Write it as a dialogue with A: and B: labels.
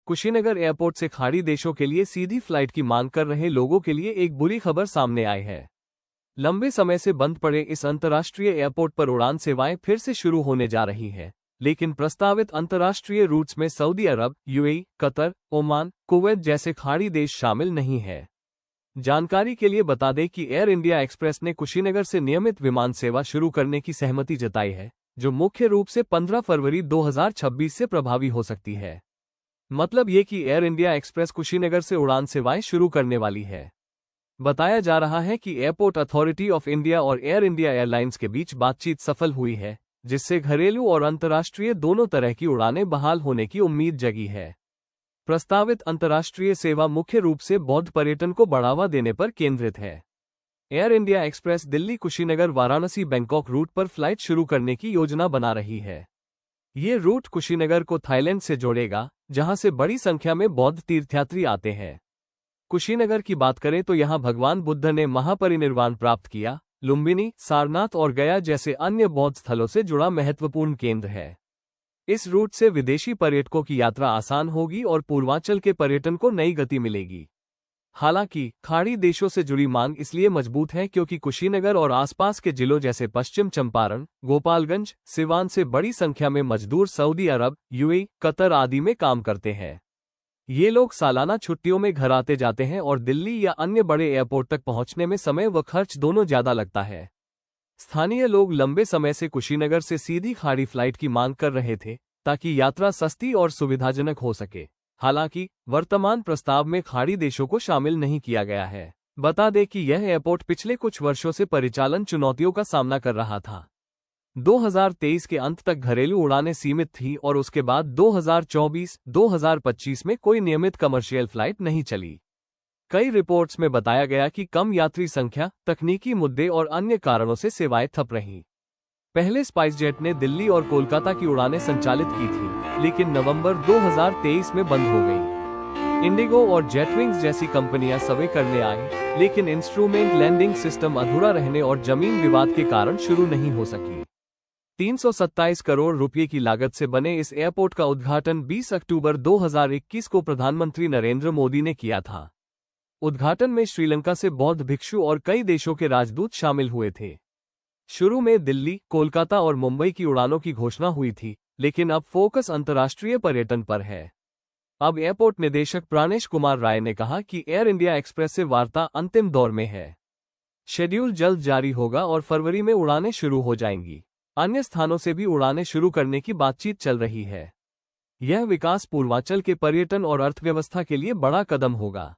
A: Kushinagar airport से खाड़ी देशों के लिए सीधी फ्लाइट की मांग कर रहे लोगों के लिए एक बुरी खबर सामने आई है। लंबे समय से बंद पड़े इस अंतर्राष्ट्रीय एयरपोर्ट पर उड़ान सेवाएं फिर से शुरू होने जा रही हैं, लेकिन प्रस्तावित अंतर्राष्ट्रीय रूट्स में सऊदी अरब, यूएई, कतर, ओमान, कुवैत जैसे खाड़ी देश शामिल नहीं है। जानकारी के लिए बता दें कि एयर इंडिया एक्सप्रेस ने कुशीनगर से नियमित विमान सेवा शुरू करने की सहमति जताई है, जो मुख्य रूप से 15 फरवरी 2026 से प्रभावी हो सकती है। मतलब ये कि एयर इंडिया एक्सप्रेस कुशीनगर से उड़ान सेवाएं शुरू करने वाली है। बताया जा रहा है कि एयरपोर्ट अथॉरिटी ऑफ इंडिया और एयर इंडिया एयरलाइंस के बीच बातचीत सफल हुई है, जिससे घरेलू और अंतर्राष्ट्रीय दोनों तरह की उड़ानें बहाल होने की उम्मीद जगी है। प्रस्तावित अंतर्राष्ट्रीय सेवा मुख्य रूप से बौद्ध पर्यटन को बढ़ावा देने पर केंद्रित है। एयर इंडिया एक्सप्रेस दिल्ली, कुशीनगर, वाराणसी, बैंकॉक रूट पर फ्लाइट शुरू करने की योजना बना रही है। ये रूट कुशीनगर को थाईलैंड से जोड़ेगा, जहां से बड़ी संख्या में बौद्ध तीर्थयात्री आते हैं। कुशीनगर की बात करें तो यहां भगवान बुद्ध ने महापरिनिर्वाण प्राप्त किया। लुम्बिनी, सारनाथ और गया जैसे अन्य बौद्ध स्थलों से जुड़ा महत्वपूर्ण केंद्र है। इस रूट से विदेशी पर्यटकों की यात्रा आसान होगी और पूर्वांचल के पर्यटन को नई गति मिलेगी। हालांकि खाड़ी देशों से जुड़ी मांग इसलिए मजबूत है क्योंकि कुशीनगर और आसपास के जिलों जैसे पश्चिम चंपारण, गोपालगंज, सिवान से बड़ी संख्या में मजदूर सऊदी अरब, यूएई, कतर आदि में काम करते हैं। ये लोग सालाना छुट्टियों में घर आते जाते हैं और दिल्ली या अन्य बड़े एयरपोर्ट तक पहुंचने में समय व खर्च दोनों ज्यादा लगता है। स्थानीय लोग लंबे समय से कुशीनगर से सीधी खाड़ी फ्लाइट की मांग कर रहे थे, ताकि यात्रा सस्ती और सुविधाजनक हो सके। हालांकि वर्तमान प्रस्ताव में खाड़ी देशों को शामिल नहीं किया गया है। बता दें कि यह एयरपोर्ट पिछले कुछ वर्षों से परिचालन चुनौतियों का सामना कर रहा था। 2023 के अंत तक घरेलू उड़ानें सीमित थीं और उसके बाद 2024-2025 में कोई नियमित कमर्शियल फ्लाइट नहीं चली। कई रिपोर्ट्स में बताया गया कि कम यात्री संख्या, तकनीकी मुद्दे और अन्य कारणों से सेवाएं ठप रहीं। पहले स्पाइसजेट ने दिल्ली और कोलकाता की उड़ानें संचालित की थी, लेकिन नवंबर 2023 में बंद हो गईं। इंडिगो और जेटविंग्स जैसी कंपनियां सर्वे करने आईं, लेकिन इंस्ट्रूमेंट लैंडिंग सिस्टम अधूरा रहने और जमीन विवाद के कारण शुरू नहीं हो सकी। 327 करोड़ रुपए की लागत से बने इस एयरपोर्ट का उद्घाटन 20 अक्टूबर 2021 को प्रधानमंत्री नरेंद्र मोदी ने किया था। उद्घाटन में श्रीलंका से बौद्ध भिक्षु और कई देशों के राजदूत शामिल हुए थे। शुरू में दिल्ली, कोलकाता और मुंबई की उड़ानों की घोषणा हुई थी, लेकिन अब फोकस अंतर्राष्ट्रीय पर्यटन पर है। अब एयरपोर्ट निदेशक प्राणेश कुमार राय ने कहा कि एयर इंडिया एक्सप्रेस से वार्ता अंतिम दौर में है। शेड्यूल जल्द जारी होगा और फरवरी में उड़ानें शुरू हो जाएंगी। अन्य स्थानों से भी उड़ानें शुरू करने की बातचीत चल रही है। यह विकास पूर्वांचल के पर्यटन और अर्थव्यवस्था के लिए बड़ा कदम होगा।